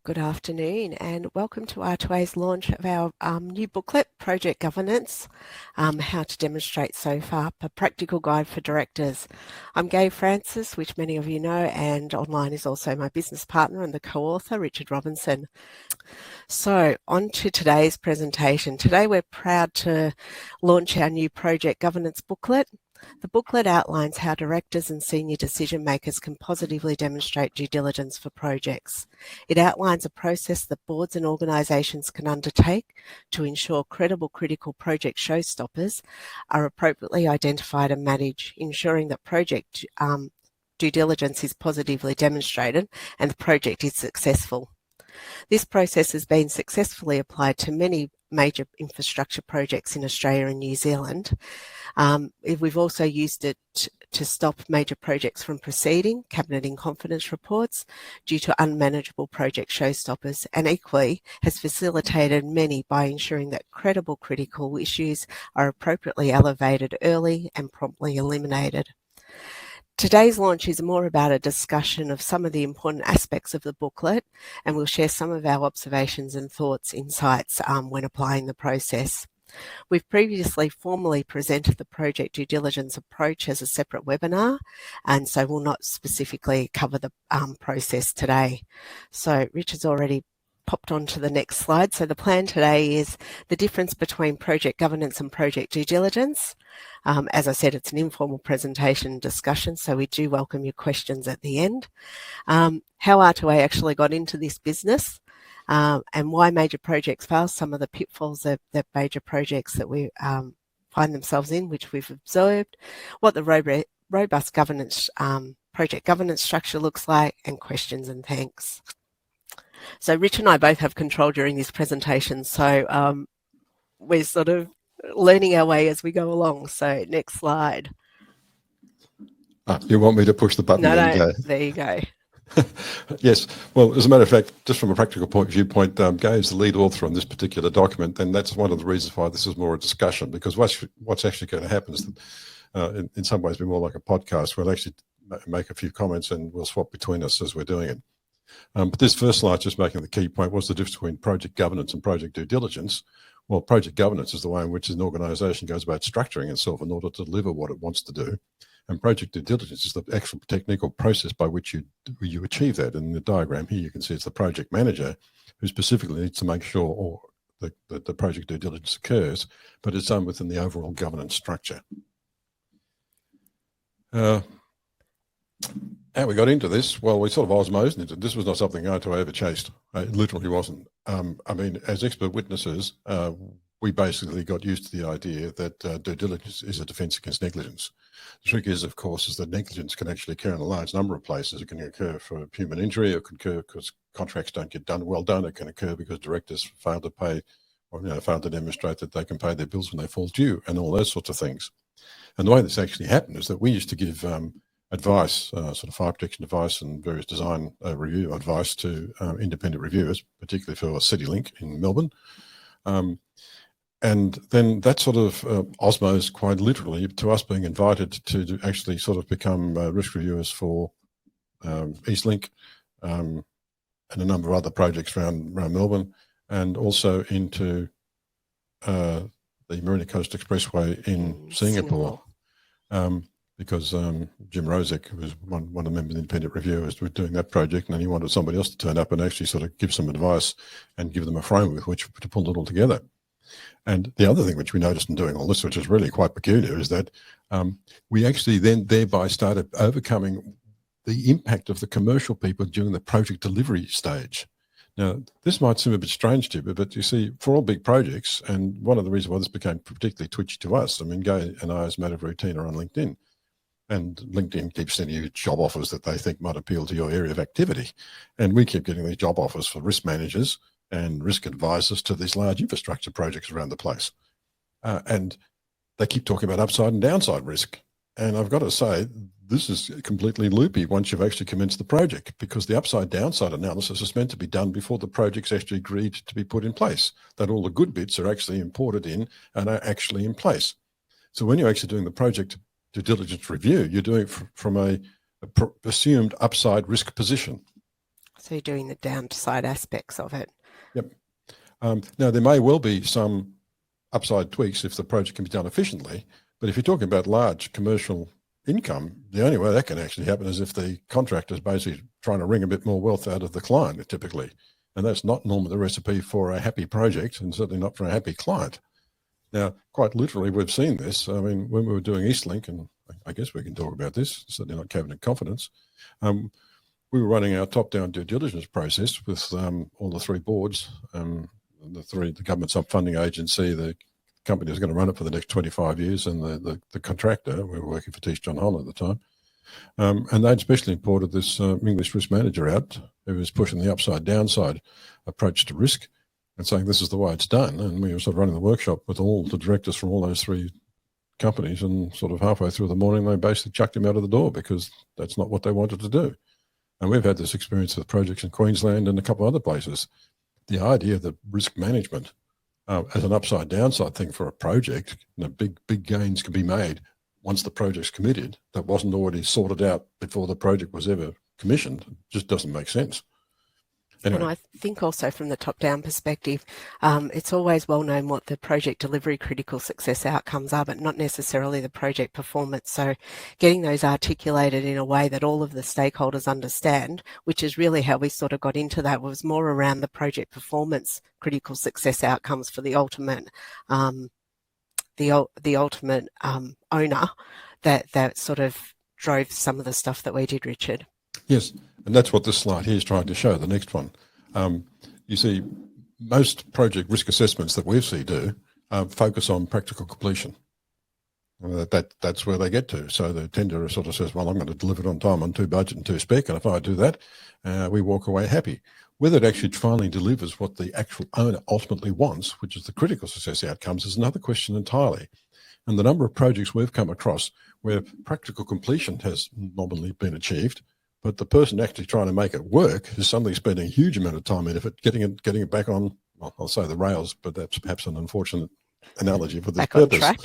Good afternoon and welcome to R2A's launch of our new booklet, Project Governance, How to Demonstrate SOFA, a practical guide for directors. I'm Gaye Francis, which many of you know, and online is also my business partner and the co-author, Richard Robinson. So on to today's presentation. Today we're proud to launch our new Project Governance booklet. The booklet outlines how directors and senior decision makers can positively demonstrate due diligence for projects. It outlines a process that boards and organisations can undertake to ensure credible critical project showstoppers are appropriately identified and managed, ensuring that project due diligence is positively demonstrated and the project is successful. This process has been successfully applied to many major infrastructure projects in Australia and New Zealand. We've also used it to stop major projects from proceeding, cabinet in confidence reports, due to unmanageable project showstoppers, and equally has facilitated many by ensuring that credible critical issues are appropriately elevated early and promptly eliminated. Today's launch is more about a discussion of some of the important aspects of the booklet, and we'll share some of our observations and insights when applying the process. We've previously formally presented the project due diligence approach as a separate webinar, and so we'll not specifically cover the process today. So Richard's already popped on to the next slide. So the plan today is the difference between project governance and project due diligence. As I said, it's an informal presentation discussion, so we do welcome your questions at the end. How R2A actually got into this business, and why major projects fail, some of the pitfalls that major projects that we find themselves in, which we've observed, what the robust governance project governance structure looks like, and questions and thanks. So Rich and I both have control during this presentation, so we're sort of learning our way as we go along. So next slide. You want me to push the button? No, there you go. Yes. Well, as a matter of fact, just from a practical viewpoint, Gaye is the lead author on this particular document, and that's one of the reasons why this is more a discussion, because what's actually going to happen is that in some ways be more like a podcast. We'll actually make a few comments and we'll swap between us as we're doing it. But this first slide, just making the key point, what's the difference between project governance and project due diligence? Well, project governance is the way in which an organisation goes about structuring itself in order to deliver what it wants to do. And project due diligence is the actual technical process by which you achieve that. In the diagram here, you can see it's the project manager who specifically needs to make sure that the project due diligence occurs, but it's done within the overall governance structure. How we got into this? Well, we sort of osmosed into it. This was not something R2A ever chased. It literally wasn't. I mean, as expert witnesses, we basically got used to the idea that due diligence is a defence against negligence. The trick is, of course, is that negligence can actually occur in a large number of places. It can occur for human injury. It can occur because contracts don't get well done. It can occur because directors fail to pay, or fail to demonstrate that they can pay their bills when they fall due, and all those sorts of things. And the way this actually happened is that we used to give advice, sort of fire protection advice and various design review advice to independent reviewers, particularly for CityLink in Melbourne. And then that sort of osmosed quite literally to us being invited to actually sort of become risk reviewers for Eastlink and a number of other projects around Melbourne, and also into the Marina Coast Expressway in Singapore. Because Jim Rozek, who was one of the members of the independent reviewers, was doing that project, and then he wanted somebody else to turn up and actually sort of give some advice and give them a framework with which to pull it all together. And the other thing which we noticed in doing all this, which is really quite peculiar, is that we actually then thereby started overcoming the impact of the commercial people during the project delivery stage. Now, this might seem a bit strange to you, but you see, for all big projects, and one of the reasons why this became particularly twitchy to us, I mean, Gaye and I, as a matter of routine, are on LinkedIn. And LinkedIn keeps sending you job offers that they think might appeal to your area of activity. And we keep getting these job offers for risk managers and risk advisors to these large infrastructure projects around the place. And they keep talking about upside and downside risk. And I've got to say, this is completely loopy once you've actually commenced the project, because the upside downside analysis is meant to be done before the project's actually agreed to be put in place, that all the good bits are actually imported in and are actually in place. So when you're actually doing the project due diligence review, you're doing it from a assumed upside risk position. So you're doing the downside aspects of it. Yep. Now, there may well be some upside tweaks if the project can be done efficiently, but if you're talking about large commercial income, the only way that can actually happen is if the contractor is basically trying to wring a bit more wealth out of the client, typically. And that's not normally the recipe for a happy project, and certainly not for a happy client. Now, quite literally, we've seen this. I mean, when we were doing Eastlink, and I guess we can talk about this, certainly not cabinet confidence, we were running our top-down due diligence process with all the three boards, the government sub-funding agency, the company who's going to run it for the next 25 years, and the contractor. We were working for Tish John Holland at the time. And they'd specially imported this English risk manager out who was pushing the upside-downside approach to risk and saying this is the way it's done. And we were sort of running the workshop with all the directors from all those three companies, and sort of halfway through the morning, they basically chucked him out of the door because that's not what they wanted to do. And we've had this experience with projects in Queensland and a couple of other places. The idea that risk management as an upside-downside thing for a project, big gains can be made once the project's committed, that wasn't already sorted out before the project was ever commissioned, just doesn't make sense. Anyway. And I think also from the top-down perspective, it's always well known what the project delivery critical success outcomes are, but not necessarily the project performance. So getting those articulated in a way that all of the stakeholders understand, which is really how we sort of got into that, was more around the project performance critical success outcomes for the ultimate owner that sort of drove some of the stuff that we did, Richard. Yes, and that's what this slide here is trying to show, the next one. You see, most project risk assessments that we see do focus on practical completion. That's where they get to. So the tenderer sort of says, well, I'm going to deliver it on time, on to budget and to spec, and if I do that, we walk away happy. Whether it actually finally delivers what the actual owner ultimately wants, which is the critical success outcomes, is another question entirely. And the number of projects we've come across where practical completion has nominally been achieved, but the person actually trying to make it work is suddenly spending a huge amount of time and effort getting it back on, well, I'll say the rails, but that's perhaps an unfortunate analogy for this back purpose. On track.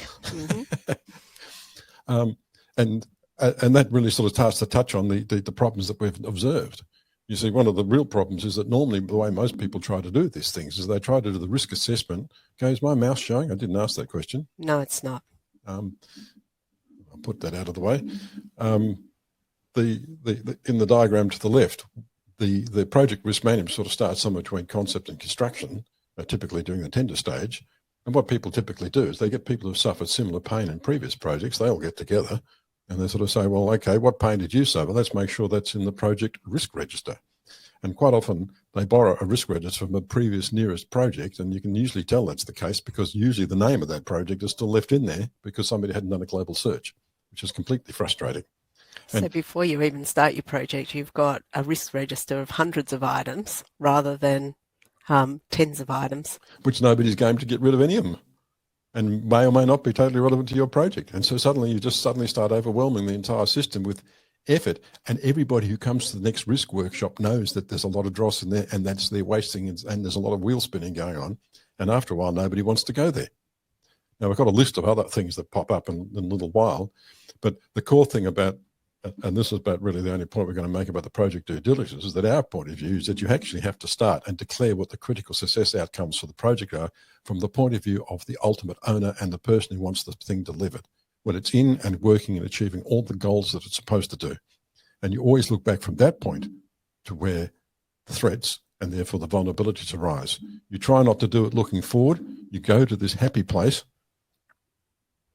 Mm-hmm. And that really sort of starts to touch on the problems that we've observed. You see, one of the real problems is that normally the way most people try to do these things is they try to do the risk assessment. Okay, is my mouse showing? I didn't ask that question. No, it's not. I'll put that out of the way. In the diagram to the left, the project risk management sort of starts somewhere between concept and construction, typically during the tender stage. And what people typically do is they get people who've suffered similar pain in previous projects. They all get together and they sort of say, well, okay, what pain did you suffer? Let's make sure that's in the project risk register. And quite often they borrow a risk register from a previous nearest project, and you can usually tell that's the case because usually the name of that project is still left in there because somebody hadn't done a global search, which is completely frustrating. So before you even start your project, you've got a risk register of hundreds of items rather than tens of items. Which nobody's game to get rid of any of them, and may or may not be totally relevant to your project. And so suddenly you just start overwhelming the entire system with effort, and everybody who comes to the next risk workshop knows that there's a lot of dross in there, and that's they're wasting, and there's a lot of wheel spinning going on. And after a while, nobody wants to go there. Now, we've got a list of other things that pop up in a little while, but the core thing about, and this is about really the only point we're going to make about the project due diligence, is that our point of view is that you actually have to start and declare what the critical success outcomes for the project are from the point of view of the ultimate owner and the person who wants the thing delivered, when it's in and working and achieving all the goals that it's supposed to do. And you always look back from that point to where the threats and therefore the vulnerabilities arise. You try not to do it looking forward. You go to this happy place,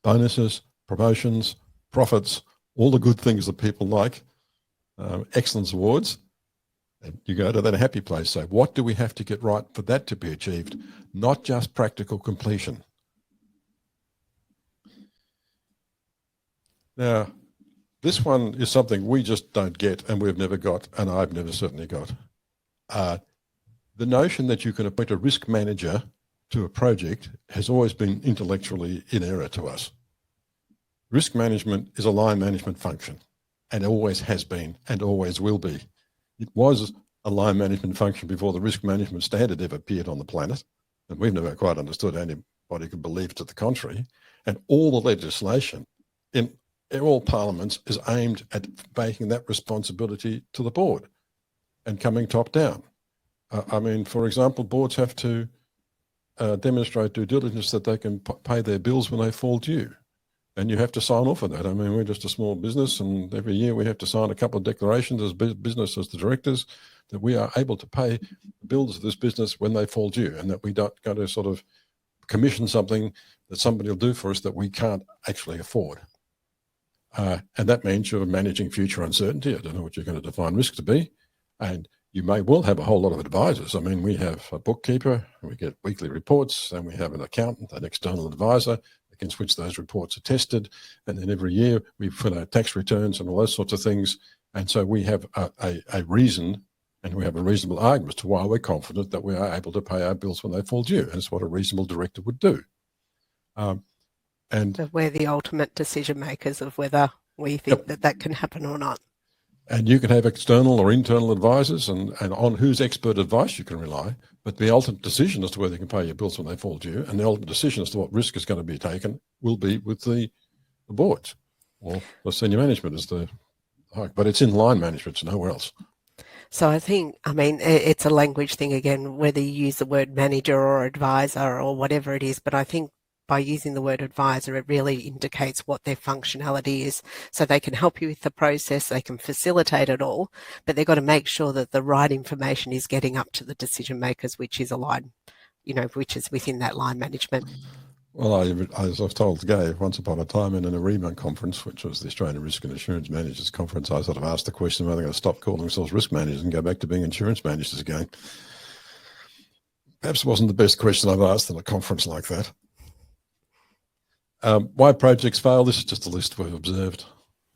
bonuses, promotions, profits, all the good things that people like, excellence awards, and you go to that happy place. So what do we have to get right for that to be achieved? Not just practical completion. Now, this one is something we just don't get, and we've never got, and I've never certainly got. The notion that you can appoint a risk manager to a project has always been intellectually in error to us. Risk management is a line management function, and always has been and always will be. It was a line management function before the risk management standard ever appeared on the planet, and we've never quite understood how anybody could believe to the contrary. And all the legislation in all parliaments is aimed at making that responsibility to the board. and coming top down. I mean, for example, boards have to demonstrate due diligence that they can pay their bills when they fall due. And you have to sign off on that. I mean, we're just a small business, and every year we have to sign a couple of declarations as business, as the directors, that we are able to pay the bills of this business when they fall due, and that we don't go to sort of commission something that somebody will do for us that we can't actually afford. And that means you're managing future uncertainty. I don't know what you're going to define risk to be. And you may well have a whole lot of advisors. I mean, we have a bookkeeper, and we get weekly reports, and we have an accountant, an external advisor against which those reports are tested. And then every year we fill out tax returns and all those sorts of things. And so we have a reason, and we have a reasonable argument as to why we're confident that we are able to pay our bills when they fall due. And it's what a reasonable director would do. And so we're the ultimate decision makers of whether we think that can happen or not. And you can have external or internal advisors, and on whose expert advice you can rely, but the ultimate decision as to whether you can pay your bills when they fall due, and the ultimate decision as to what risk is going to be taken, will be with the board or the senior management as the high. But it's in line management, it's nowhere else. So I think, I mean, it's a language thing again, whether you use the word manager or advisor or whatever it is, but I think by using the word advisor, it really indicates what their functionality is. So they can help you with the process, they can facilitate it all, but they've got to make sure that the right information is getting up to the decision makers, which is aligned, you know, which is within that line management. Well, as I've told Gaye, once upon a time in an ARIMA conference, which was the Australian Risk and Insurance Managers Conference, I sort of asked the question whether they're going to stop calling themselves risk managers and go back to being insurance managers again. Perhaps it wasn't the best question I've asked at a conference like that. Why projects fail? This is just a list we've observed.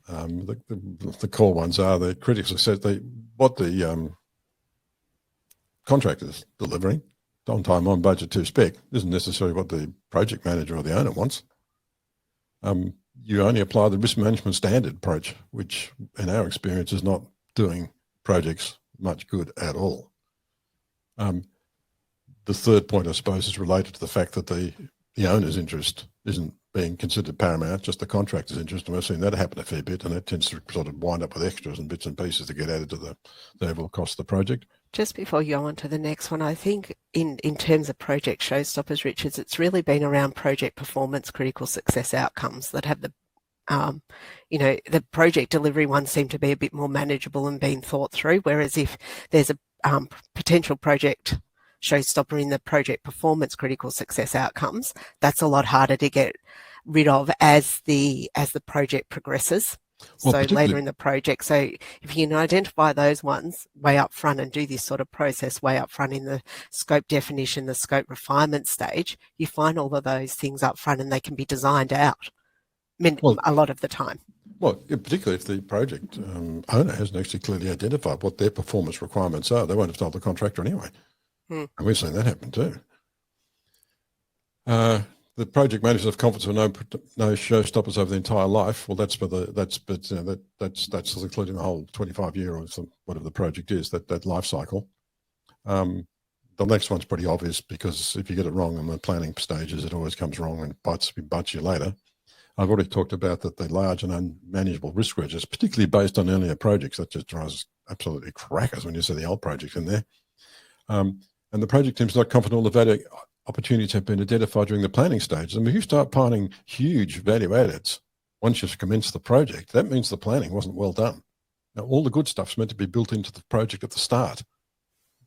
The core ones are the critical success, what the contractor's delivering, on time, on budget, to spec, isn't necessarily what the project manager or the owner wants. You only apply the risk management standard approach, which in our experience is not doing projects much good at all. The third point, I suppose, is related to the fact that the owner's interest isn't being considered paramount, just the contractor's interest. And we've seen that happen a fair bit, and that tends to sort of wind up with extras and bits and pieces that get added to the overall cost of the project. Just before you go on to the next one, I think in terms of project showstoppers, Richards, it's really been around project performance, critical success outcomes that have the, you know, the project delivery ones seem to be a bit more manageable and being thought through, whereas if there's a potential project showstopper in the project performance, critical success outcomes, that's a lot harder to get rid of as the project progresses. Well, so later in the project. So if you can identify those ones way up front and do this sort of process way up front in the scope definition, the scope refinement stage, you find all of those things up front and they can be designed out a lot of the time. Well, particularly if the project owner hasn't actually clearly identified what their performance requirements are, they won't have told the contractor anyway. And we've seen that happen too. The project managers have confidence with no showstoppers over the entire life. Well, that's including the whole 25-year or whatever the project is, that life cycle. The next one's pretty obvious, because if you get it wrong in the planning stages, it always comes wrong and bites you later. I've already talked about that the large and unmanageable risk registers, particularly based on earlier projects, that just drives us absolutely crackers when you see the old projects in there. And the project team's not confident all the value opportunities have been identified during the planning stage. And if you start finding huge value adds once you've commenced the project, that means the planning wasn't well done. Now, all the good stuff's meant to be built into the project at the start.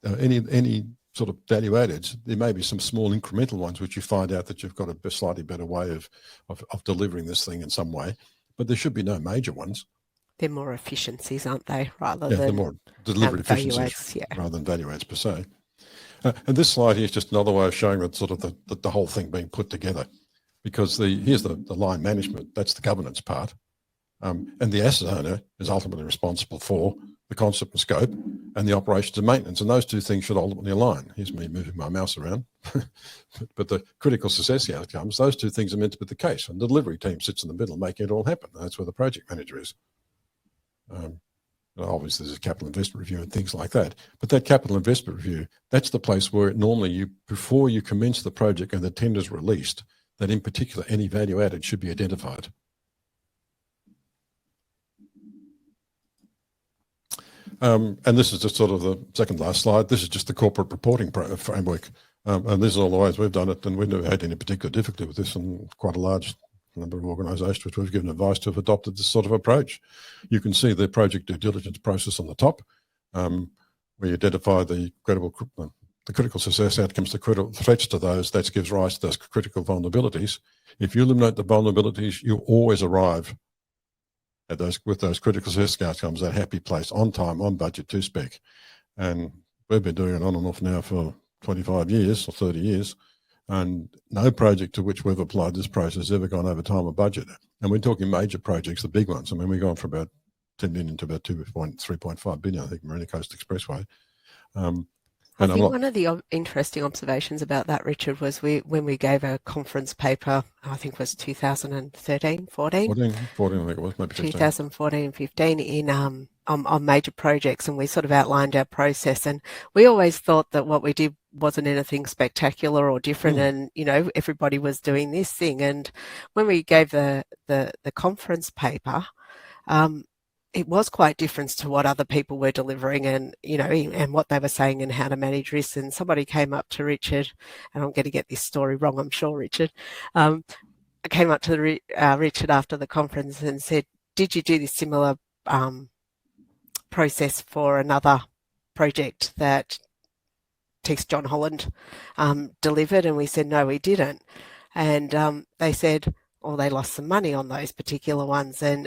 Any sort of value adds, there may be some small incremental ones which you find out that you've got a slightly better way of delivering this thing in some way, but there should be no major ones. They're more efficiencies, aren't they, rather than they're more delivery efficiencies rather than value adds per se. And this slide here is just another way of showing that sort of the whole thing being put together, because here's the line management, that's the governance part, and the asset owner is ultimately responsible for the concept and scope and the operations and maintenance, and those two things should ultimately align. Here's me moving my mouse around. But the critical success outcomes, those two things are meant to be the case, and the delivery team sits in the middle making it all happen. That's where the project manager is. Obviously, there's a capital investment review and things like that. But that capital investment review, that's the place where normally before you commence the project and the tender's released, that in particular any value added should be identified. And this is just sort of the second last slide. This is just the corporate reporting framework. And this is all the ways we've done it, and we've never had any particular difficulty with this, and quite a large number of organisations which we've given advice to have adopted this sort of approach. You can see the project due diligence process on the top, where you identify the critical success outcomes, the critical threats to those, that gives rise to those critical vulnerabilities. If you eliminate the vulnerabilities, you always arrive at with those critical success outcomes, that happy place, on time, on budget, to spec. And we've been doing it on and off now for 25 years or 30 years, and no project to which we've applied this process has ever gone over time or budget. And we're talking major projects, the big ones. I mean, we've gone from about 10 million to about 3.5 billion, I think, Marina Coast Expressway. I think one of the interesting observations about that, Richard, was when we gave a conference paper, I think it was 2013, 14? 14, I think it was, maybe 15. 2014, 15 in on major projects, and we sort of outlined our process, and we always thought that what we did wasn't anything spectacular or different, and everybody was doing this thing. And when we gave the conference paper, it was quite different to what other people were delivering, and and what they were saying and how to manage risks. And somebody came up to Richard, and I'm going to get this story wrong, I'm sure, Richard. I came up to Richard after the conference and said, "Did you do this similar process for another project that Tex John Holland delivered?" And we said, "No, we didn't." And they said, or they lost some money on those particular ones. And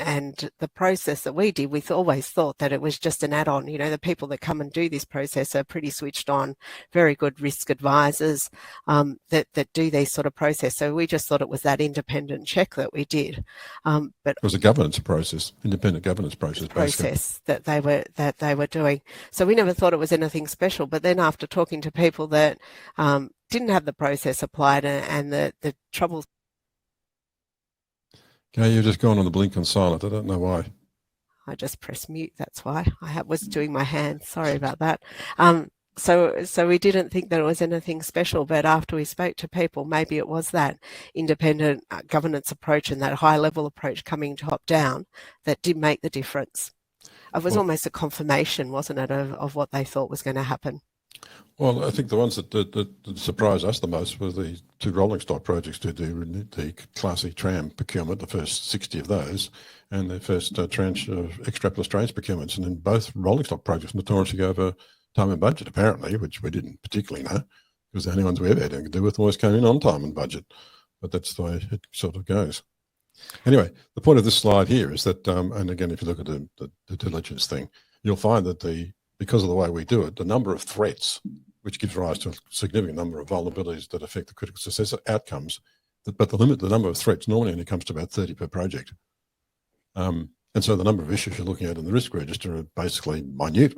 the process that we did, we always thought that it was just an add-on. The people that come and do this process are pretty switched on, very good risk advisors that do these sort of process. So we just thought it was that independent check that we did. But it was a governance process, independent governance process that they were doing. So we never thought it was anything special. But then after talking to people that didn't have the process applied, and the trouble. Okay, you've just gone on the blink on silent. I don't know why. I just pressed mute, that's why. I was doing my hand. Sorry about that. So we didn't think that it was anything special, but after we spoke to people, maybe it was that independent governance approach and that high-level approach coming top down that did make the difference. It was almost a confirmation, wasn't it, of what they thought was going to happen. Well, I think the ones that surprised us the most were the two rolling stock projects to do the Class E tram procurement, the first 60 of those, and the first tranche of extrapolis trains procurements. And in both rolling stock projects, notoriously go over time and budget, apparently, which we didn't particularly know, because the only ones we ever had anything to do with always came in on time and budget. But that's the way it sort of goes. Anyway, the point of this slide here is that, and again, if you look at the diligence thing, you'll find that because of the way we do it, the number of threats, which gives rise to a significant number of vulnerabilities that affect the critical success outcomes, but the number of threats normally only comes to about 30 per project. And so the number of issues you're looking at in the risk register are basically minute.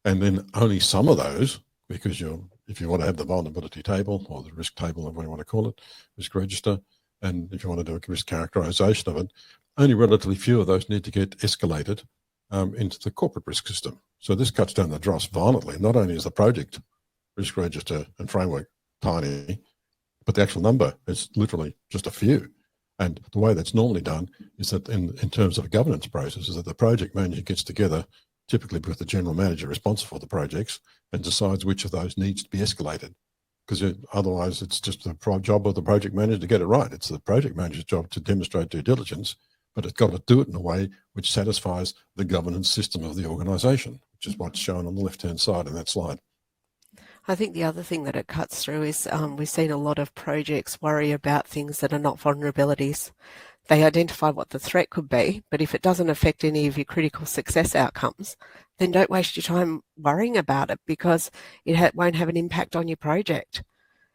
And then only some of those, because if you want to have the vulnerability table or the risk table, whatever you want to call it, risk register, and if you want to do a risk characterization of it, only relatively few of those need to get escalated into the corporate risk system. So this cuts down the dross violently. Not only is the project risk register and framework tiny, but the actual number is literally just a few. And the way that's normally done is that in terms of a governance process, is that the project manager gets together, typically with the general manager responsible for the projects, and decides which of those needs to be escalated. Because otherwise it's just the job of the project manager to get it right. It's the project manager's job to demonstrate due diligence, but it's got to do it in a way which satisfies the governance system of the organisation, which is what's shown on the left-hand side of that slide. I think the other thing that it cuts through is we've seen a lot of projects worry about things that are not vulnerabilities. They identify what the threat could be, but if it doesn't affect any of your critical success outcomes, then don't waste your time worrying about it, because it won't have an impact on your project.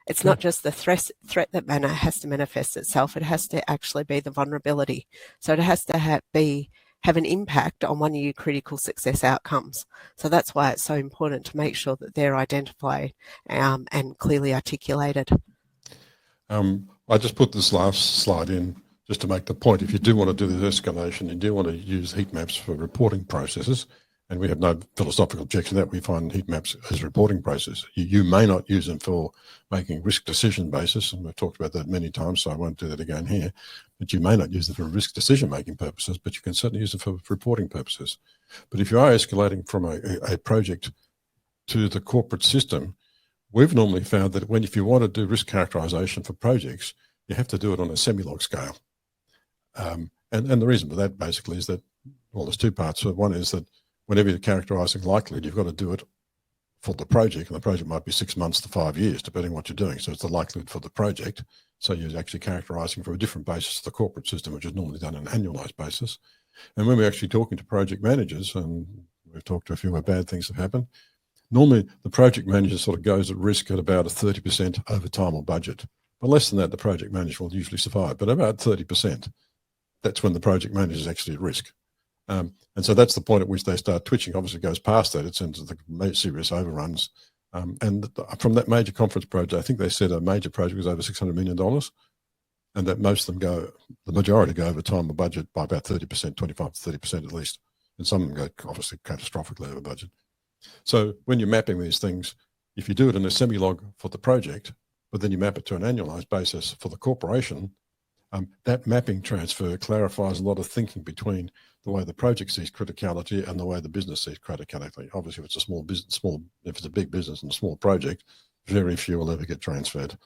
It's not just the threat that has to manifest itself. It has to actually be the vulnerability. So it has to have an impact on one of your critical success outcomes. So that's why it's so important to make sure that they're identified and clearly articulated. I just put this last slide in just to make the point. If you do want to do this escalation, you do want to use heat maps for reporting processes, And we have no philosophical objection to that. We find heat maps as a reporting process. You may not use them for making risk decision basis, and we've talked about that many times, so I won't do that again here. But you may not use them for risk decision making purposes, but you can certainly use them for reporting purposes. But if you are escalating from a project to the corporate system, we've normally found that if you want to do risk characterization for projects, you have to do it on a semi-log scale. And the reason for that basically is that, well, there's two parts. So one is that whenever you're characterising likelihood, you've got to do it for the project, and the project might be 6 months to 5 years, depending on what you're doing. So it's the likelihood for the project. So you're actually characterising for a different basis to the corporate system, which is normally done on an annualised basis. And when we're actually talking to project managers, and we've talked to a few where bad things have happened, normally the project manager sort of goes at risk at about a 30% over time or budget. But less than that, the project manager will usually survive. But about 30%, that's when the project manager is actually at risk. And so that's the point at which they start twitching. Obviously, it goes past that. It's into the serious overruns. And from that major conference project, I think they said a major project was over $600 million, and that most of them the majority go over time or budget by about 30%, 25 to 30% at least. And some of them go obviously catastrophically over budget. So when you're mapping these things, if you do it in a semi-log for the project, but then you map it to an annualized basis for the corporation, that mapping transfer clarifies a lot of thinking between the way the project sees criticality and the way the business sees criticality. Obviously, if it's a small business, if it's a big business and a small project, very few will ever get transferred.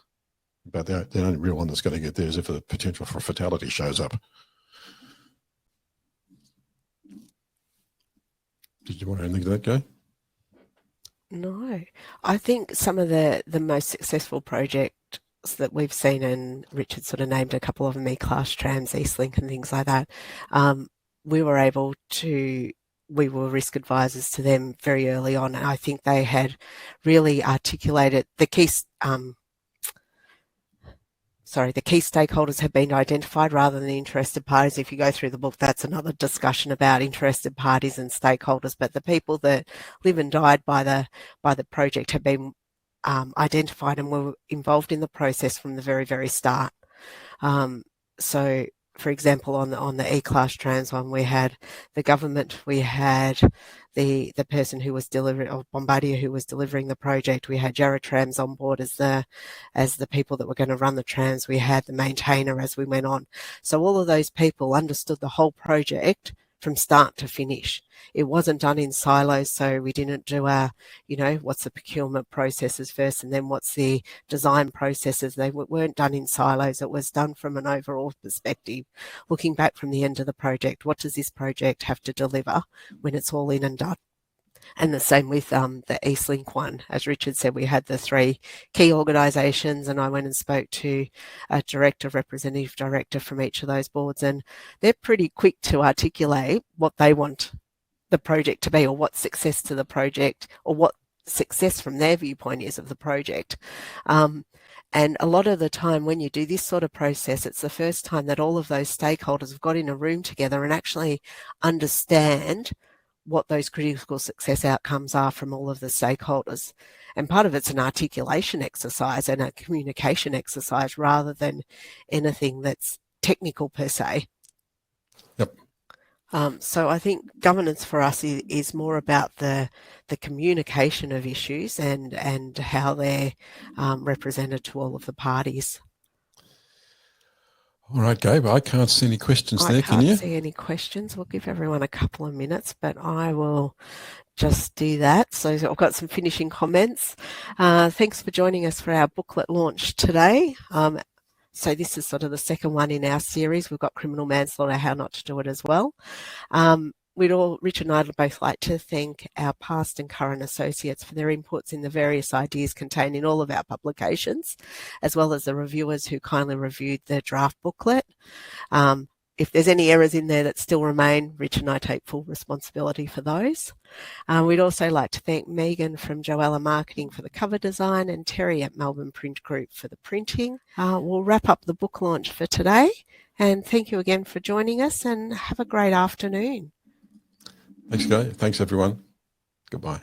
But the only real one that's going to get there is if a potential for fatality shows up. Did you want anything to that, Gaye? No, I think some of the most successful projects that we've seen, and Richard sort of named a couple of them, E-Class trams, Eastlink and things like that, we were risk advisors to them very early on, and I think they had really articulated the key stakeholders have been identified rather than the interested parties. If you go through the book, that's another discussion about interested parties and stakeholders, but the people that live and died by the project have been identified and were involved in the process from the very, very start. So, for example, on the E-Class trans one, we had the government, we had the person who was delivering, or Bombardier, who was delivering the project. We had Jarrah Trams on board as the people that were going to run the trams. We had the maintainer as we went on. So all of those people understood the whole project from start to finish. It wasn't done in silos, so we didn't do what's the procurement processes first and then what's the design processes. They weren't done in silos. It was done from an overall perspective, looking back from the end of the project. What does this project have to deliver when it's all in and done? And the same with the Eastlink one. As Richard said, we had the 3 key organisations, and I went and spoke to a representative director from each of those boards, and they're pretty quick to articulate what they want the project to be, or what success to the project, or what success from their viewpoint is of the project. And a lot of the time when you do this sort of process, it's the first time that all of those stakeholders have got in a room together and actually understand what those critical success outcomes are from all of the stakeholders. And part of it's an articulation exercise and a communication exercise rather than anything that's technical per se. Yep. So I think governance for us is more about the communication of issues and how they're represented to all of the parties. All right, Gabe, I can't see any questions there, can you? I can't see any questions. We'll give everyone a couple of minutes, but I will just do that. So I've got some finishing comments. Thanks for joining us for our booklet launch today. So this is sort of the second one in our series. We've got criminal manslaughter, how not to do it as well. Richard and I would both like to thank our past and current associates for their inputs in the various ideas contained in all of our publications, as well as the reviewers who kindly reviewed the draft booklet. If there's any errors in there that still remain, Richard and I take full responsibility for those. We'd also like to thank Megan from Joella Marketing for the cover design and Terry at Melbourne Print Group for the printing. We'll wrap up the book launch for today, and thank you again for joining us, and have a great afternoon. Thanks, Gaye. Thanks, everyone. Goodbye.